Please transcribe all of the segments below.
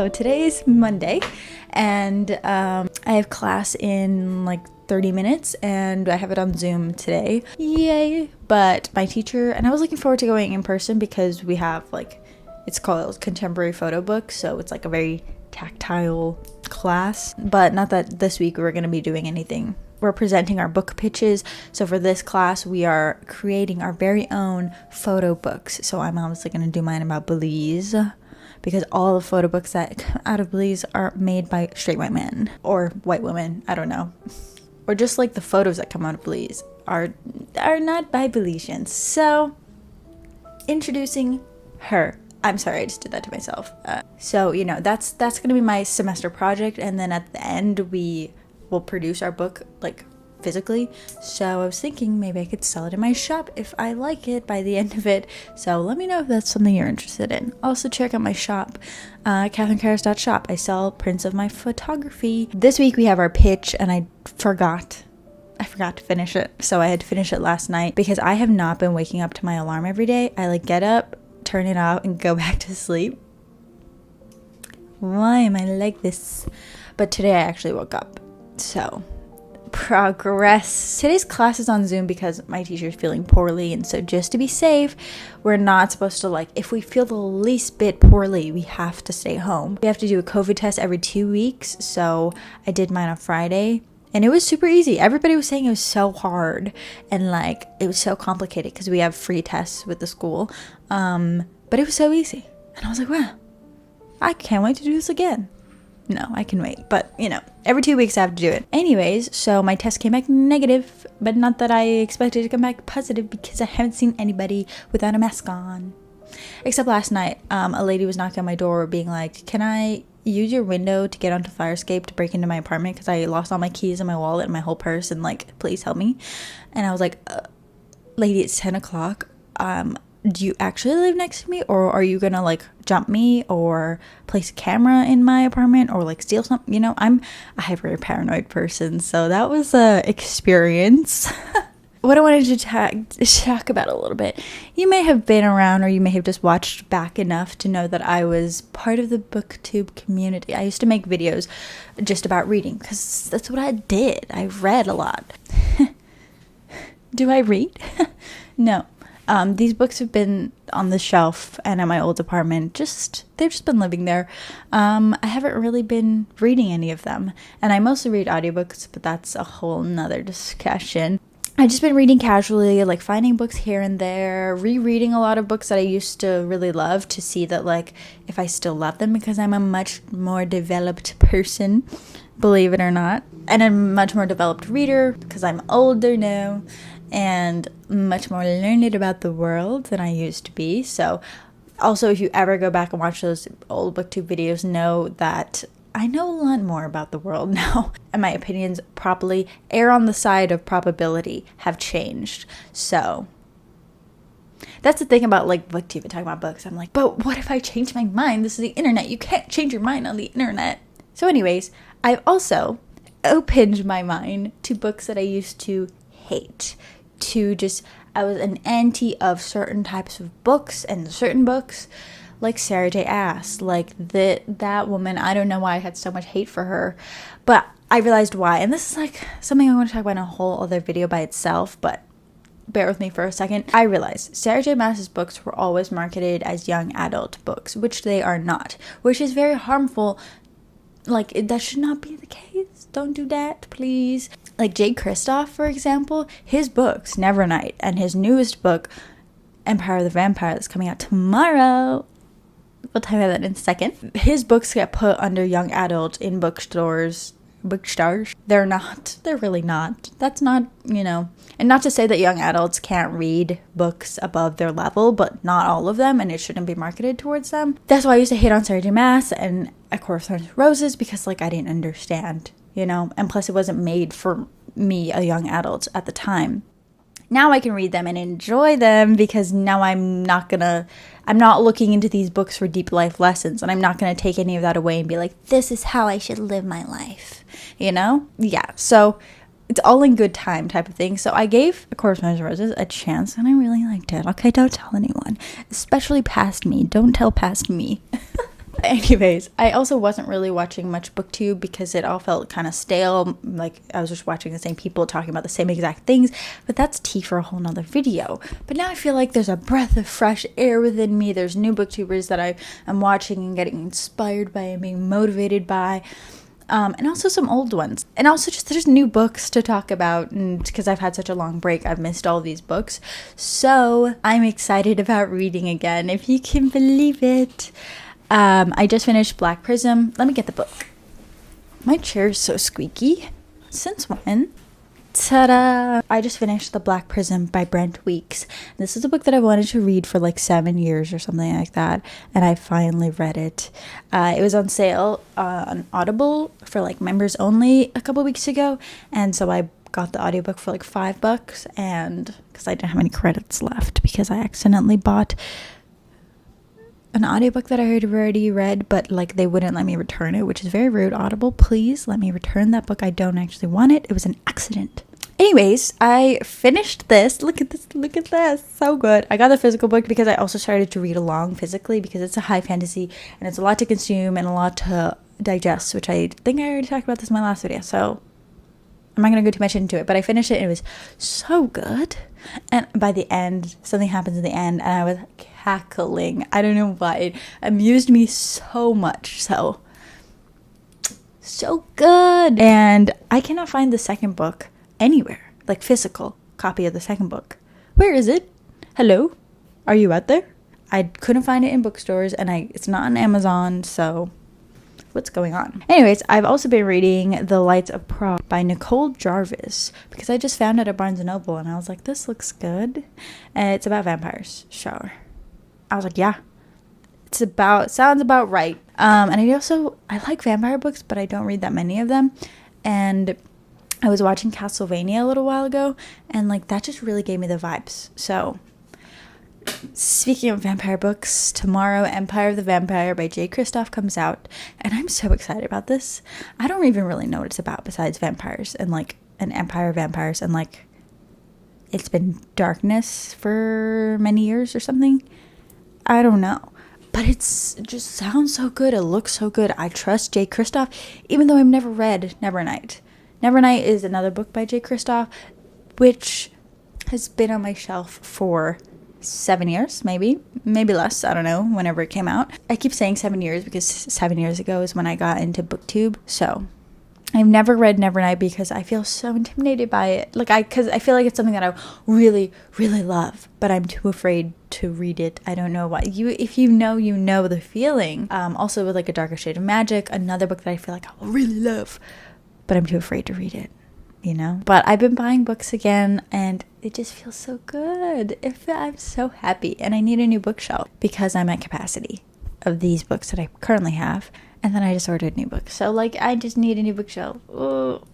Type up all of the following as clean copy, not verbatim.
So today's Monday, and I have class in like 30 minutes, and I have it on Zoom today. Yay! But my teacher, and I was looking forward to going in person because we have like, it's called contemporary photo book, so it's like a very tactile class. But not that this week we're going to be doing anything. We're presenting our book pitches. So for this class, we are creating our very own photo books. So I'm obviously going to do mine about Belize, because all the photo books that come out of Belize are made by straight white men or white women. I don't know. Or just like the photos that come out of Belize are not by Belizeans. So introducing her. I'm sorry, I just did that to myself. So, you know, that's going to be my semester project. And then at the end, we will produce our book like physically. So I was thinking maybe I could sell it in my shop if I like it by the end of it. So let me know if that's something you're interested in. Also check out my shop, katherinecaris.shop. I sell prints of my photography. This week we have our pitch, and I forgot to finish it. So I had to finish it last night because I have not been waking up to my alarm every day. I like get up, turn it off, and go back to sleep. Why am I like this? But today I actually woke up. So progress. Today's class is on Zoom because my teacher's feeling poorly, and so just to be safe, we're not supposed to, like, if we feel the least bit poorly, we have to stay home. We have to do a COVID test every 2 weeks. So I did mine on Friday, and it was super easy. Everybody was saying it was so hard and like it was so complicated because we have free tests with the school. But it was so easy. And I was like, wow, I can't wait to do this again. No, I can wait. But, you know, every 2 weeks I have to do it. Anyways, so my test came back negative, but not that I expected it to come back positive because I haven't seen anybody without a mask on. Except last night, a lady was knocking on my door being like, can I use your window to get onto fire escape to break into my apartment because I lost all my keys and my wallet and my whole purse, and like, please help me. And I was like, lady, it's 10 o'clock. Do you actually live next to me, or are you gonna like jump me or place a camera in my apartment or like steal something? You know, I'm a hyper paranoid person, so that was a experience. What I wanted to talk about a little bit. You may have been around, or you may have just watched back enough to know that I was part of the Booktube community. I used to make videos just about reading because that's what I did. I read a lot. Do I read? No. These books have been on the shelf and at my old apartment. They've just been living there. I haven't really been reading any of them. And I mostly read audiobooks, but that's a whole nother discussion. I've just been reading casually, like finding books here and there, rereading a lot of books that I used to really love to see that, like, if I still love them, because I'm a much more developed person, believe it or not. And I'm a much more developed reader because I'm older now and much more learned about the world than I used to be. So also, if you ever go back and watch those old Booktube videos, know that I know a lot more about the world now, and my opinions probably err on the side of probability have changed. So that's the thing about like Booktube and talking about books. I'm like, but what if I change my mind? This is the internet. You can't change your mind on the internet. So anyways, I've also opened my mind to books that I used to hate. I was an anti of certain types of books and certain books, like Sarah J. Ass, like that woman. I don't know why I had so much hate for her, but I realized why. And this is like something I want to talk about in a whole other video by itself, but bear with me for a second. I realized Sarah J. Maas's books were always marketed as young adult books, which they are not, which is very harmful. Like, that should not be the case. Don't do that, please. Like Jay Kristoff, for example, his books, Nevernight, and his newest book, Empire of the Vampire, that's coming out tomorrow. We'll talk about that in a second. His books get put under young adult in bookstores. They're not. They're really not. That's not, you know. And not to say that young adults can't read books above their level, but not all of them, and it shouldn't be marketed towards them. That's why I used to hate on Sarah J. Maas and A Court of Thorns and Roses, because, like, I didn't understand, you know. And plus, it wasn't made for me, a young adult, at the time. Now I can read them and enjoy them because now I'm not looking into these books for deep life lessons, and I'm not going to take any of that away and be like, this is how I should live my life, you know? Yeah, so it's all in good time type of thing. So I gave A Court of Thorns and Roses a chance, and I really liked it. Okay, don't tell anyone, especially past me. Don't tell past me. Anyways, I also wasn't really watching much Booktube because it all felt kind of stale. Like I was just watching the same people talking about the same exact things, but that's tea for a whole nother video. But now I feel like there's a breath of fresh air within me. There's new booktubers that I am watching and getting inspired by and being motivated by. And also some old ones. And also just there's new books to talk about. And because I've had such a long break, I've missed all these books. So I'm excited about reading again, if you can believe it. I just finished Black Prism. Let me get the book. My chair is so squeaky. Since when? Ta-da! I just finished The Black Prism by Brent Weeks. This is a book that I wanted to read for like 7 years or something like that, and I finally read it. It was on sale on Audible for like members only a couple weeks ago, and so I got the audiobook for like $5, and because I didn't have any credits left because I accidentally bought an audiobook that I had already read, but like they wouldn't let me return it, which is very rude. Audible, please let me return that book. I don't actually want it. It was an accident. Anyways, I finished this. Look at this. Look at this. So good. I got the physical book because I also started to read along physically because it's a high fantasy and it's a lot to consume and a lot to digest, which I think I already talked about this in my last video. So I'm not going to go too much into it, but I finished it and it was so good. And by the end, something happens in the end and I was cackling. I don't know why. It amused me so much. So good. And I cannot find the second book anywhere, like physical copy of the second book. Where is it? Hello? Are you out there? I couldn't find it in bookstores and it's not on Amazon, so what's going on? Anyways, I've also been reading The Lights of Prague by Nicole Jarvis because I just found it at Barnes & Noble and I was like, this looks good. And it's about vampires. Sure. I was like, yeah, sounds about right. And I like vampire books, but I don't read that many of them. And I was watching Castlevania a little while ago, and like that just really gave me the vibes. So, speaking of vampire books, tomorrow Empire of the Vampire by J. Kristoff comes out, and I'm so excited about this. I don't even really know what it's about besides vampires and like an empire of vampires, and like it's been darkness for many years or something. I don't know, but it just sounds so good. It looks so good. I trust J. Kristoff, even though I've never read Nevernight. Nevernight is another book by J. Kristoff, which has been on my shelf for 7 years, maybe less. I don't know, whenever it came out. I keep saying 7 years because 7 years ago is when I got into Booktube. So I've never read Nevernight because I feel so intimidated by it. Because I feel like it's something that I really, really love, but I'm too afraid to read it. I don't know why. If you know the feeling. Also with like A Darker Shade of Magic, another book that I feel like I will really love, but I'm too afraid to read it, you know? But I've been buying books again, and it just feels so good. I'm so happy, and I need a new bookshelf because I'm at capacity of these books that I currently have. And then I just ordered new books. So, like, I just need a new bookshelf. Ugh.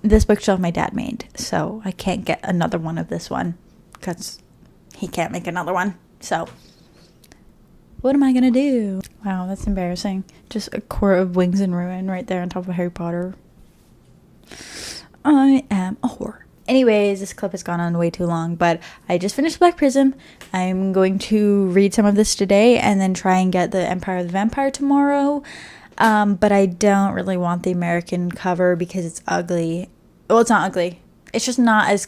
This bookshelf my dad made. So, I can't get another one of this one. Because he can't make another one. So, what am I going to do? Wow, that's embarrassing. Just a quart of Wings in Ruin right there on top of Harry Potter. I am a whore. Anyways, this clip has gone on way too long, but I just finished Black Prism. I'm going to read some of this today and then try and get the Empire of the Vampire tomorrow. But I don't really want the American cover because it's ugly. Well, it's not ugly. It's just not as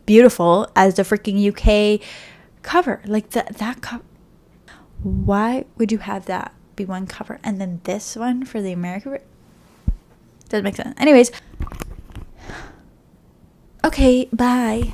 beautiful as the freaking UK cover. Like that cover. Why would you have that be one cover and then this one for the American? Doesn't make sense. Anyways. Okay, bye.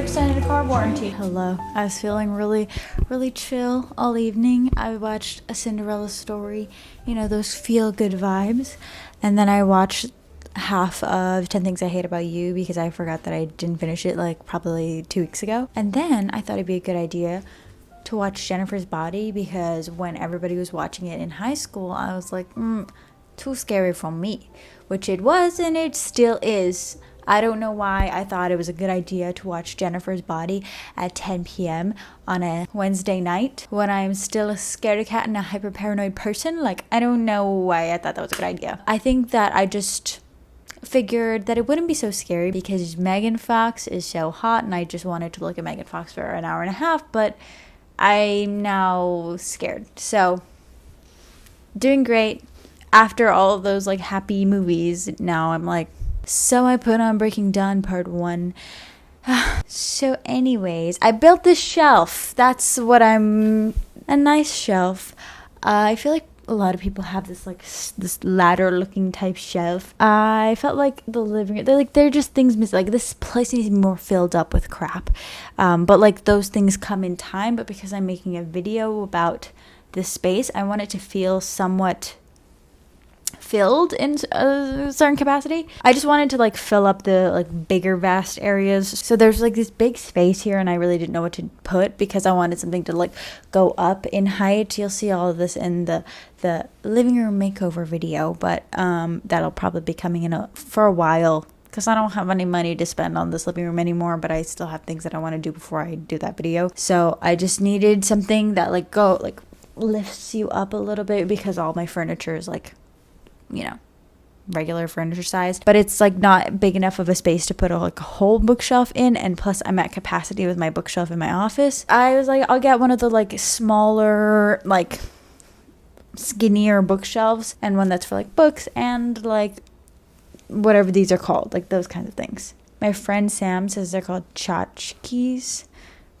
extended car warranty. Hello. I was feeling really chill all evening. I watched A Cinderella Story, you know, those feel-good vibes. And then I watched half of 10 Things I Hate About You because I forgot that I didn't finish it like probably 2 weeks ago. And then I thought it'd be a good idea to watch Jennifer's Body because when everybody was watching it in high school, I was like, too scary for me, which it was and it still is. I don't know why I thought it was a good idea to watch Jennifer's Body at 10 p.m. on a Wednesday night when I'm still a scaredy cat and a hyper paranoid person. Like, I don't know why I thought that was a good idea. I think that I just figured that it wouldn't be so scary because Megan Fox is so hot and I just wanted to look at Megan Fox for an hour and a half, but I'm now scared. So, doing great. After all of those like happy movies, now I'm like, so I put on Breaking Dawn Part 1. So anyways, I built this shelf. That's what a nice shelf. I feel like a lot of people have this like this ladder looking type shelf. I felt like the living room, they're just things missing. Like this place needs more filled up with crap. But like those things come in time. But because I'm making a video about this space, I want it to feel somewhat filled in a certain capacity. I just wanted to like fill up the like bigger vast areas. So there's like this big space here and I really didn't know what to put because I wanted something to like go up in height. You'll see all of this in the living room makeover video, but that'll probably be coming in for a while because I don't have any money to spend on this living room anymore, but I still have things that I want to do before I do that video. So I just needed something that like lifts you up a little bit because all my furniture is like, you know, regular furniture size, but it's like not big enough of a space to put a whole bookshelf in, and plus I'm at capacity with my bookshelf in my office. I was like, I'll get one of the like smaller, like skinnier bookshelves and one that's for like books and like whatever these are called, like those kinds of things. My friend Sam says they're called tchotchkes,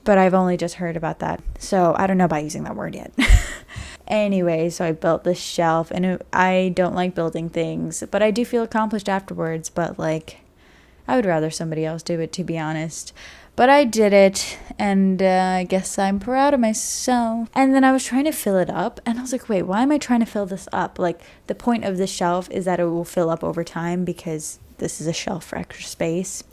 but I've only just heard about that, so I don't know about using that word yet. Anyway, so I built this shelf, and I don't like building things, but I do feel accomplished afterwards, but like I would rather somebody else do it, to be honest. But I did it, and I guess I'm proud of myself. And then I was trying to fill it up, and I was like, wait, why am I trying to fill this up? Like, the point of this shelf is that it will fill up over time because this is a shelf for extra space.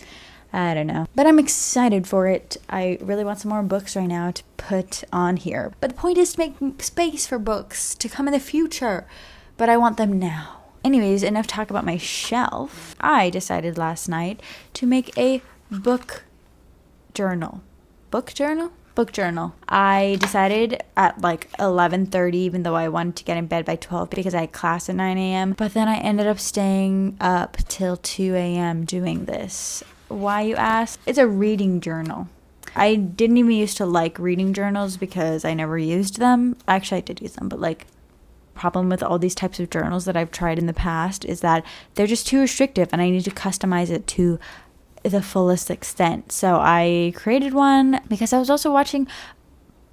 I don't know. But I'm excited for it. I really want some more books right now to put on here. But the point is to make space for books to come in the future. But I want them now. Anyways, enough talk about my shelf. I decided last night to make a book journal. Book journal? Book journal. I decided at like 11:30, even though I wanted to get in bed by 12 because I had class at 9 a.m. But then I ended up staying up till 2 a.m. doing this. Why, you ask? It's a reading journal. I didn't even used to like reading journals because I never used them. Actually, I did use them, but like problem with all these types of journals that I've tried in the past is that they're just too restrictive and I need to customize it to the fullest extent. So I created one because I was also watching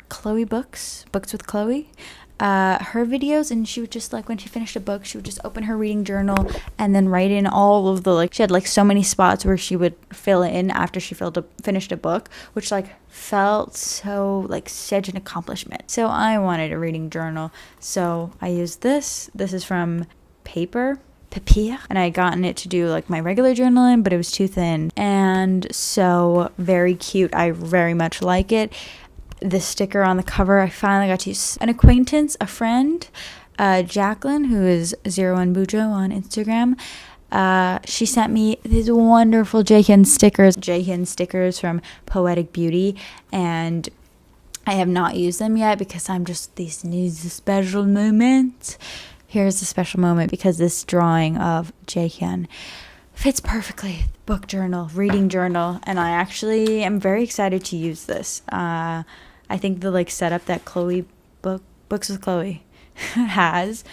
Chloe Books with Chloe. Her videos, and she would just like when she finished a book she would just open her reading journal and then write in all of the like she had like so many spots where she would fill in after she finished a book, which like felt so like such an accomplishment. So I wanted a reading journal, so I used this is from Papier, and I had gotten it to do like my regular journaling, but it was too thin and so very cute. I very much like it. The sticker on the cover, I finally got to use. An acquaintance, a friend, Jacqueline, who is 01bujo on Instagram, she sent me these wonderful Jayhin stickers from Poetic Beauty, and I have not used them yet because I'm just, these needs a special moment. Here's a special moment because this drawing of Jayhin fits perfectly. Book journal, reading journal, and I actually am very excited to use this. I think the like setup that Chloe Books with Chloe has,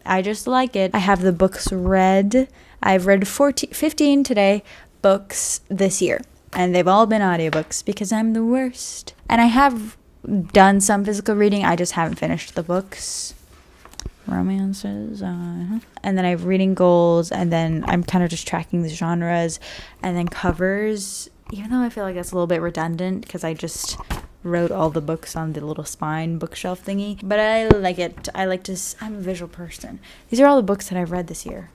I just like it. I have the books read. I've read 15 today books this year, and they've all been audiobooks because I'm the worst. And I have done some physical reading. I just haven't finished the books. Romances, and then I have reading goals, and then I'm kind of just tracking the genres, and then covers even though I feel like that's a little bit redundant because I just wrote all the books on the little spine bookshelf thingy. But I like it. I'm a visual person. These are all the books that I've read this year.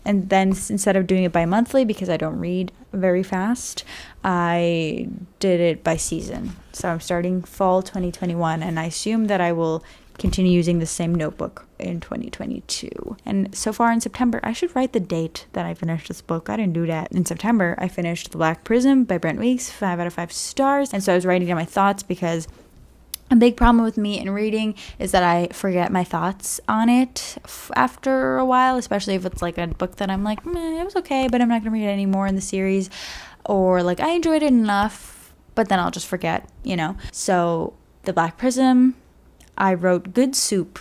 And then instead of doing it bi-monthly, because I don't read very fast, I did it by season. So I'm starting fall 2021, and I assume that I will continue using the same notebook in 2022. And so far in September, I should write the date that I finished this book. I didn't do that. In September, I finished The Black Prism by Brent Weeks, 5 out of 5 stars. And so I was writing down my thoughts because a big problem with me in reading is that I forget my thoughts on it after a while, especially if it's like a book that I'm like, it was okay, but I'm not going to read it anymore in the series. Or like, I enjoyed it enough, but then I'll just forget, So The Black Prism, I wrote good soup.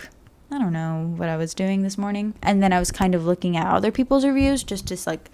I don't know what I was doing this morning. And then I was kind of looking at other people's reviews just to like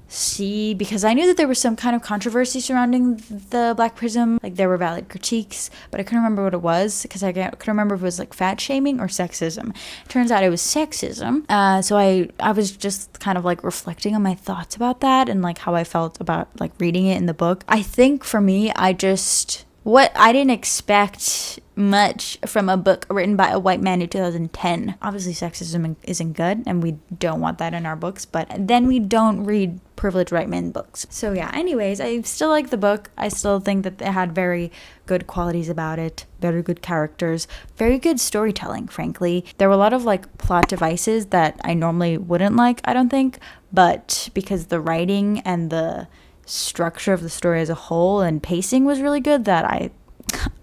see, because I knew that there was some kind of controversy surrounding The Black Prism. Like there were valid critiques, but I couldn't remember what it was because I couldn't remember if it was like fat shaming or sexism. Turns out it was sexism. So I was just kind of like reflecting on my thoughts about that and like how I felt about like reading it in the book. I think for me, I didn't expect much from a book written by a white man in 2010. Obviously, sexism isn't good, and we don't want that in our books, but then we don't read privileged white men books. So yeah, anyways, I still like the book. I still think that it had very good qualities about it, very good characters, very good storytelling, frankly. There were a lot of like plot devices that I normally wouldn't like, I don't think, but because the writing and the structure of the story as a whole and pacing was really good, that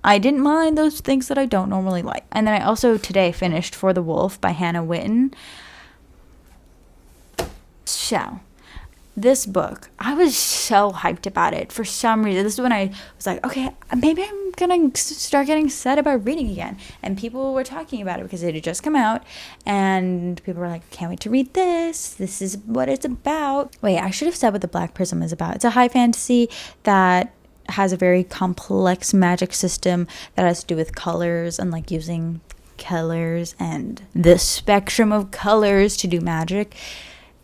I didn't mind those things that I don't normally like. And then I also today finished For the Wolf by Hannah Whitten. So this book, I was so hyped about it for some reason. This is when I was like, okay, maybe I'm gonna start getting sad about reading again. And people were talking about it because it had just come out, and people were like, can't wait to read this. This is what it's about. Wait, I should have said what The Black Prism is about. It's a high fantasy that has a very complex magic system that has to do with colors and like using colors and the spectrum of colors to do magic.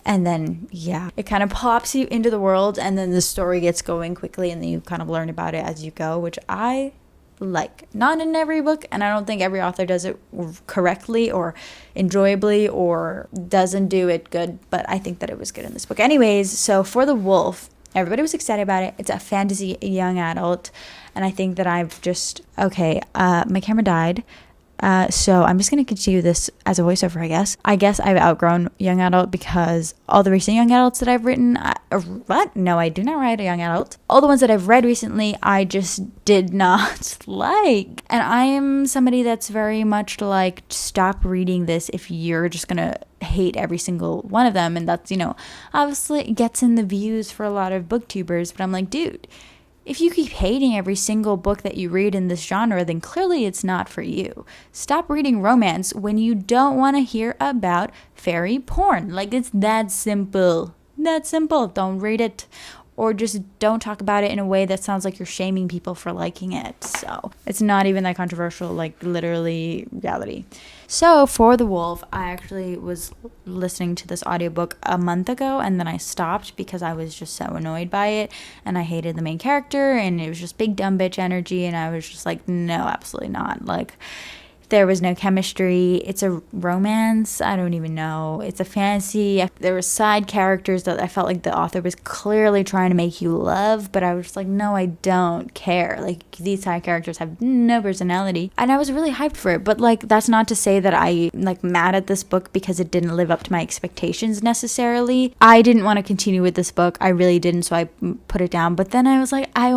And then, yeah, it kind of pops you into the world, and then the story gets going quickly, and then you kind of learn about it as you go, which I like. Not in every book, and I don't think every author does it correctly or enjoyably or doesn't do it good, but I think that it was good in this book. Anyways, so For the Wolf, everybody was excited about it. It's a fantasy young adult, and I think that my camera died. So I'm just going to continue this as a voiceover, I guess. I guess I've outgrown young adult because all the recent young adults that I've written, No, I do not write a young adult. All the ones that I've read recently, I just did not like. And I am somebody that's very much like, stop reading this if you're just going to hate every single one of them. And that's, obviously it gets in the views for a lot of booktubers, but I'm like, dude, if you keep hating every single book that you read in this genre, then clearly it's not for you. Stop reading romance when you don't want to hear about fairy porn. Like, it's that simple. That simple. Don't read it. Or just don't talk about it in a way that sounds like you're shaming people for liking it. So it's not even that controversial, like literally reality. So For the Wolf, I actually was listening to this audiobook a month ago, and then I stopped because I was just so annoyed by it, and I hated the main character, and it was just big dumb bitch energy, and I was just like, no, absolutely not. Like, there was no chemistry. It's a romance. I don't even know. It's a fantasy. There were side characters that I felt like the author was clearly trying to make you love, but I was just like, no, I don't care. Like, these side characters have no personality. And I was really hyped for it, but like, that's not to say that I like mad at this book because it didn't live up to my expectations necessarily. I didn't want to continue with this book. I really didn't, so I put it down. But then I was like, I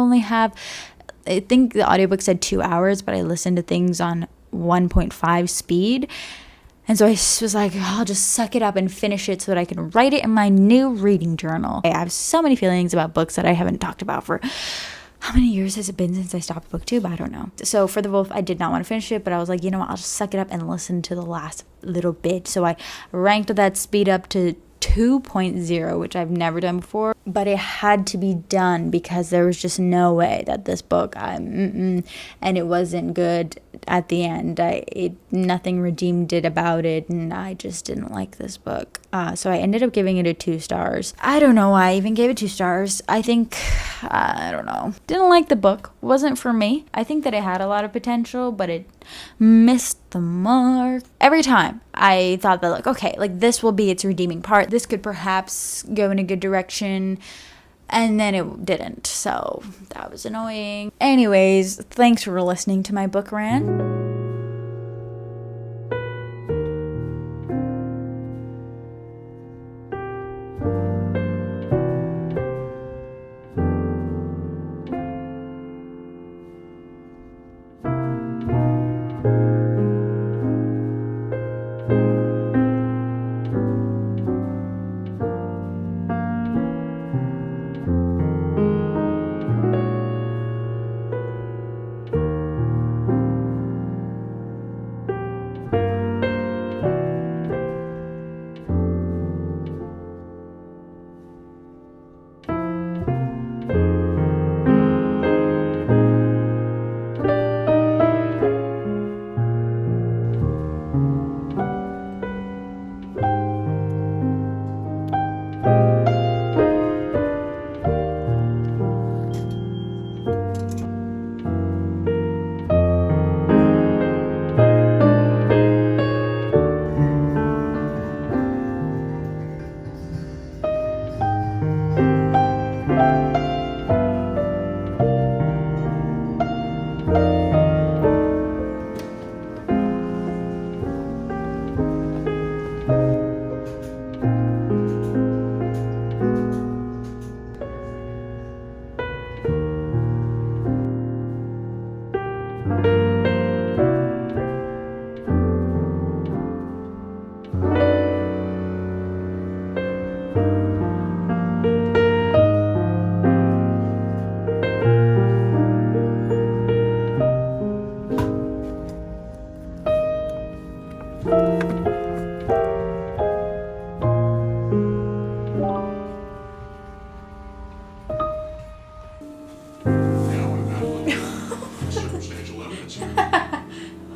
think the audiobook said 2 hours, but I listened to things on 1.5 speed, and so I was like, I'll just suck it up and finish it so that I can write it in my new reading journal. I have so many feelings about books that I haven't talked about for how many years has it been since I stopped Booktube? I don't know. So For the Wolf, I did not want to finish it, but I was like, what, I'll just suck it up and listen to the last little bit. So I ranked that speed up to 2.0, which I've never done before, but it had to be done because there was just no way that this book, and it wasn't good at the end. Nothing redeemed it about it, and I just didn't like this book. So I ended up giving it a 2 stars. I don't know why I even gave it 2 stars. I think, I don't know. Didn't like the book. Wasn't for me. I think that it had a lot of potential, but it missed the mark. Every time I thought that, like, okay, like this will be its redeeming part. This could perhaps go in a good direction. And then it didn't. So that was annoying. Anyways, thanks for listening to my book rant.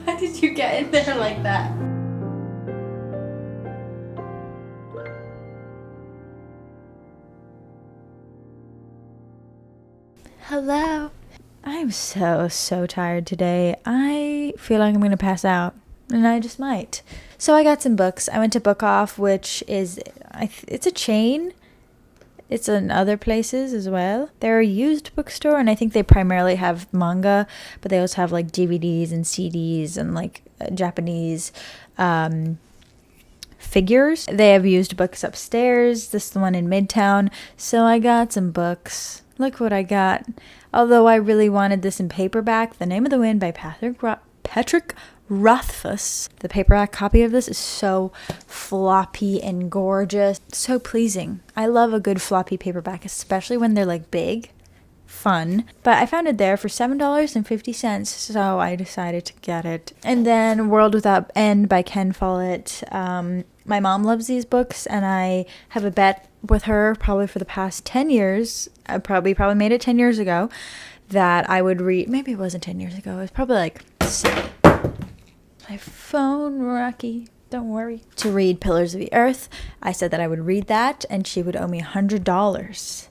Why did you get in there like that? Hello. I'm so tired today. I feel like I'm going to pass out, and I just might. So I got some books. I went to Bookoff, which is, it's a chain. It's in other places as well. They're a used bookstore, and I think they primarily have manga, but they also have like DVDs and CDs and like Japanese figures. They have used books upstairs. This is the one in Midtown. So I got some books. Look what I got. Although I really wanted this in paperback. The Name of the Wind by Patrick Rothfuss. The paperback copy of this is so floppy and gorgeous. So pleasing. I love a good floppy paperback, especially when they're like big. Fun. But I found it there for $7.50, so I decided to get it. And then World Without End by Ken Follett. My mom loves these books, and I have a bet with her probably for the past 10 years. I probably made it 10 years ago that I would read. Maybe it wasn't 10 years ago. It was probably like 7. My phone, Rocky. Don't worry. To read Pillars of the Earth. I said that I would read that, and she would owe me $100.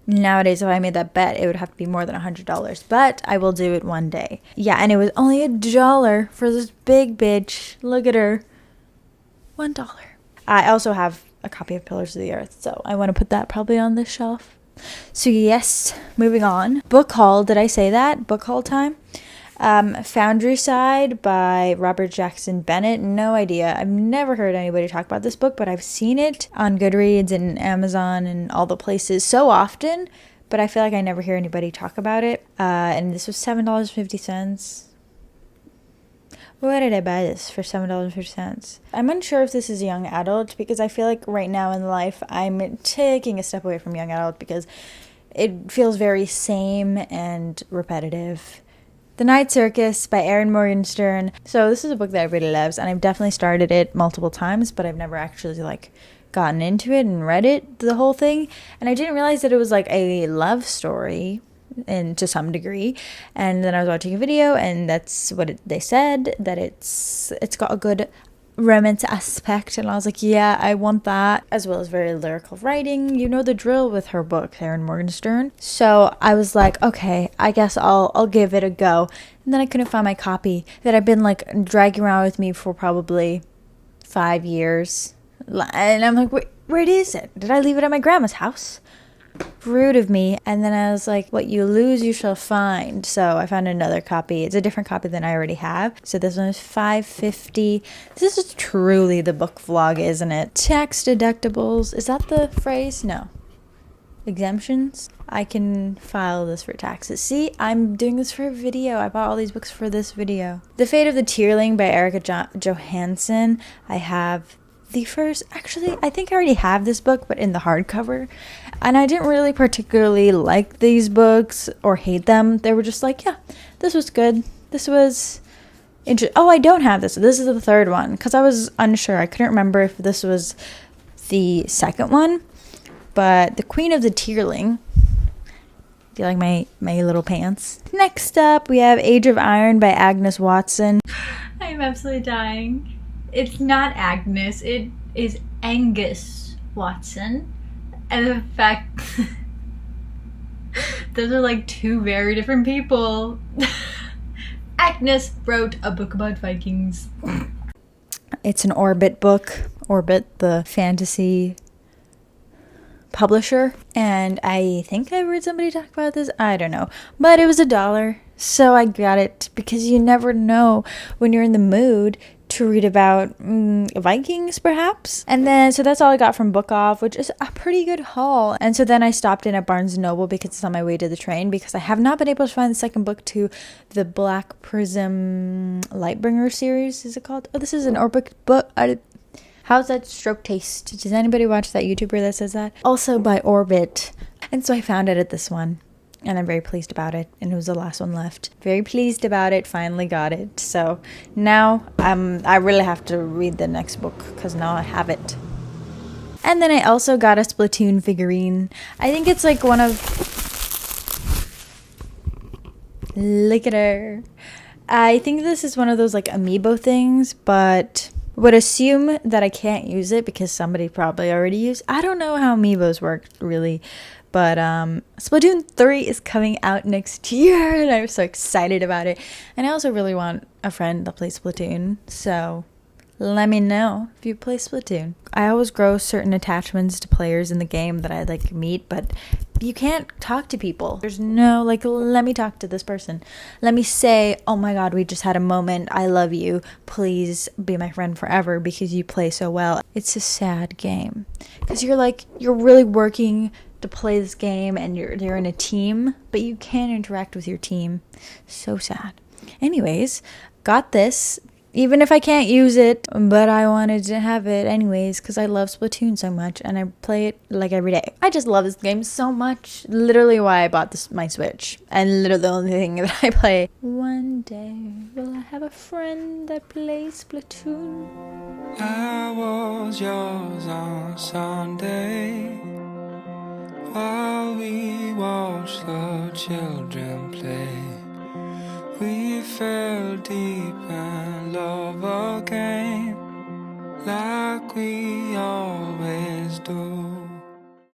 Nowadays, if I made that bet, it would have to be more than $100. But I will do it one day. Yeah, and it was only $1 for this big bitch. Look at her. $1. I also have a copy of Pillars of the Earth, so I want to put that probably on this shelf. So yes, moving on. Book haul. Did I say that? Book haul time? Foundry Side by Robert Jackson Bennett. No idea. I've never heard anybody talk about this book, but I've seen it on Goodreads and Amazon and all the places so often, but I feel like I never hear anybody talk about it. And this was $7.50. Why did I buy this for $7.50? I'm unsure if this is young adult, because I feel like right now in life I'm taking a step away from young adult because it feels very same and repetitive. The Night Circus by Erin Morgenstern. So this is a book that everybody loves, and I've definitely started it multiple times, but I've never actually like gotten into it and read it, the whole thing. And I didn't realize that it was like a love story. and to some degree. And then I was watching a video, and that's what they said, that it's got a good romance aspect, and I was like, yeah, I want that, as well as very lyrical writing. You know the drill with her book, Karen Morgenstern. So I was like, okay, I guess I'll give it a go. And then I couldn't find my copy that I've been like dragging around with me for probably 5 years, and I'm like, where is it? Did I leave it at my grandma's house? Rude of me. And then I was like, what you lose you shall find. So I found another copy. It's a different copy than I already have. So this one is $5.50. This is truly the book vlog, isn't it? Tax deductibles, is that the phrase? No. Exemptions. I can file this for taxes. See, I'm doing this for a video. I bought all these books for this video. The Fate of the Tierling by Erica Johansson. I have the first, actually, I think I already have this book, but in the hardcover. And I didn't really particularly like these books or hate them. They were just like, yeah, this was good. This was interesting. Oh, I don't have this. This is the third one, because I was unsure. I couldn't remember if this was the second one. But The Queen of the Tierling. Do you like my little pants? Next up, we have Age of Iron by Agnes Watson. I am absolutely dying. It's not Agnes, it is Angus Watson. And the fact, those are like two very different people. Agnes wrote a book about Vikings. It's an Orbit book. Orbit, the fantasy publisher. And I think I heard somebody talk about this. I don't know. But it was $1. So I got it because you never know when you're in the mood to read about Vikings, perhaps. And then, so that's all I got from Bookoff, which is a pretty good haul. And so then I stopped in at Barnes & Noble because it's on my way to the train, because I have not been able to find the second book to the Black Prism Lightbringer series, is it called? Oh, this is an Orbit book. How's that stroke taste? Does anybody watch that YouTuber that says that? Also by Orbit. And so I found it at this one. And I'm very pleased about it. And it was the last one left. Very pleased about it. Finally got it. So now I really have to read the next book, because now I have it. And then I also got a Splatoon figurine. I think it's like one of... Look at her. I think this is one of those like amiibo things, but would assume that I can't use it because somebody probably already used. I don't know how amiibos work really. But Splatoon 3 is coming out next year, and I'm so excited about it. And I also really want a friend to play Splatoon, so let me know if you play Splatoon. I always grow certain attachments to players in the game that I like meet, but you can't talk to people. There's no, like, let me talk to this person. Let me say, oh my god, we just had a moment. I love you. Please be my friend forever because you play so well. It's a sad game because you're really working to play this game, and you're in a team, but you can't interact with your team. So sad. Anyways, got this, even if I can't use it, but I wanted to have it anyways because I love Splatoon so much, and I play it like every day. I just love this game so much. Literally why I bought my Switch, and literally the only thing that I play. One day will I have a friend that plays Splatoon. I was yours on Sunday, while we watched the children play. We fell deep in love again, like we always do.